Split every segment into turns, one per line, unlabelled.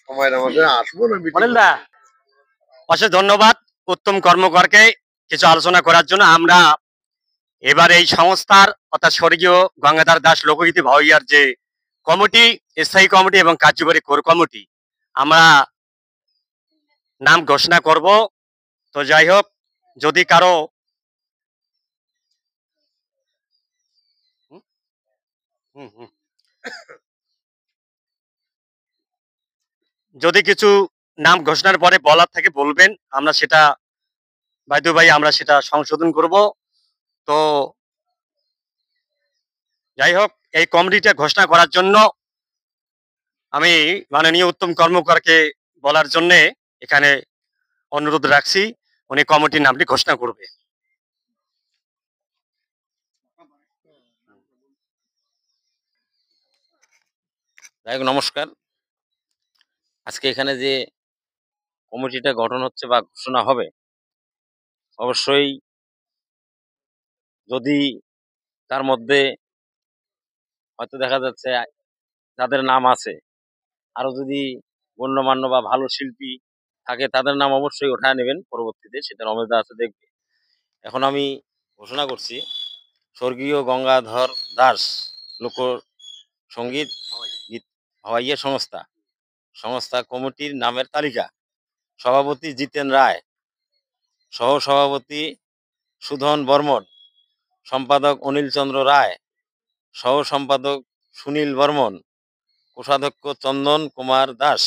সময়ের মধ্যে আসবো না মিটিং
অনিল দা, অশেষ ধন্যবাদ উত্তম কর্মকারকে কিছু আলোচনা করার জন্য। আমরা এবার এই সংস্থার অর্থাৎ স্বর্গীয় গঙ্গাধর দাস লোকগীতি ভাওয়াইয়ার যে কমিটি, স্থায়ী কমিটি এবং কার্যকরী কোর কমিটি, আমরা নাম ঘোষণা করব। তো যাই হোক, যদি কারো হুম হুম যদি কিছু নাম ঘোষণার পরে বলার থেকে বলবেন, আমরা সেটা বাইদু ভাই আমরা সেটা সংশোধন করব। তো যাই হোক, এই কমিটিটা ঘোষণা করার জন্য আমি মাননীয় উত্তম কর্মকারকে বলার জন্য এখানে অনুরোধ রাখছি, উনি কমিটির নামটি ঘোষণা করবে।
যাই হোক, নমস্কার। আজকে এখানে যে কমিটিটা গঠন হচ্ছে বা ঘোষণা হবে, অবশ্যই যদি তার মধ্যে হয়তো দেখা যাচ্ছে তাদের নাম আছে, আরো যদি গণ্যমান্য বা ভালো শিল্পী থাকে তাদের নাম অবশ্যই ওঠায় নেবেন পরবর্তীতে, সেটা রমেশদা আছে দেখবে। এখন আমি ঘোষণা করছি স্বর্গীয় গঙ্গাধর দাস লোক সঙ্গীত গীত ভাওয়াইয়া সংস্থা কমিটির নামের তালিকা: সভাপতি জিতেন রায়, সহ সভাপতি সুধন বর্মন, সম্পাদক অনিল চন্দ্র রায়, সহ সম্পাদক সুনীল বর্মন, কোষাধ্যক্ষ চন্দন কুমার দাস।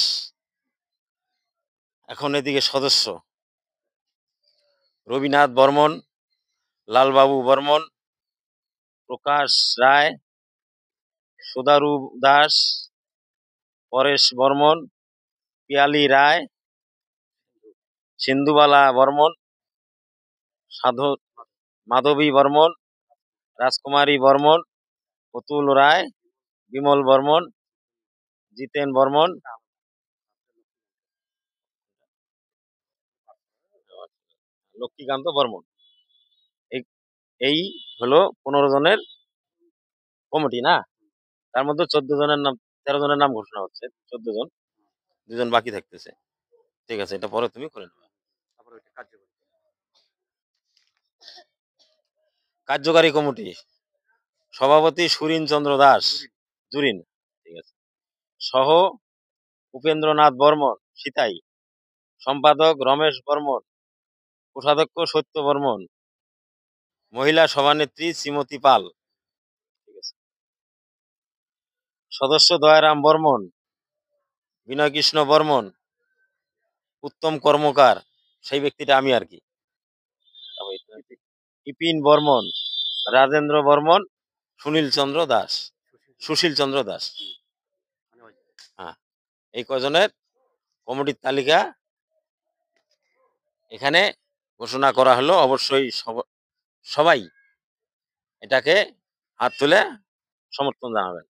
এখন এদিকে সদস্য: রবিনাথ বর্মন, লালবাবু বর্মন, প্রকাশ রায়, সুদারু দাস, পরেশ বর্মন, পিয়ালি রায়, সিন্ধুবালা বর্মন, মাধবী বর্মন, রাজকুমারী বর্মন, অতুল রায়, বিমল বর্মন, জিতেন বর্মন, লক্ষ্মীকান্ত বর্মন। এই হলো 15 জনের কমিটি না? তার মধ্যে 14 জনের নাম, 13 জনের নাম ঘোষণা হচ্ছে। 14 জন, 2 জন বাকি থাকতেছে। ঠিক আছে, এটা পরে তুমি করে নেবে। কার্যকারী কমিটি: সভাপতি সুরিন চন্দ্র দাস, জুরিন, ঠিক আছে, সহ উপেন্দ্রনাথ বর্মন, সিতাই, সম্পাদক রমেশ বর্মন, কোষাধ্যক্ষ সত্য বর্মন, মহিলা সভানেত্রী শ্রীমতী পাল, ঠিক আছে, সদস্য দয়ারাম বর্মন, বিনয় কৃষ্ণ বর্মন, উত্তম কর্মকার, সেই ব্যক্তিটা আমি আর কি, ইপিন বর্মন, রাজেন্দ্র বর্মন, সুশীল চন্দ্র দাস। হ্যাঁ, এই কজনের কমিটির তালিকা এখানে ঘোষণা করা হলো। অবশ্যই সবাই এটাকে হাত তুলে সমর্থন জানাবেন।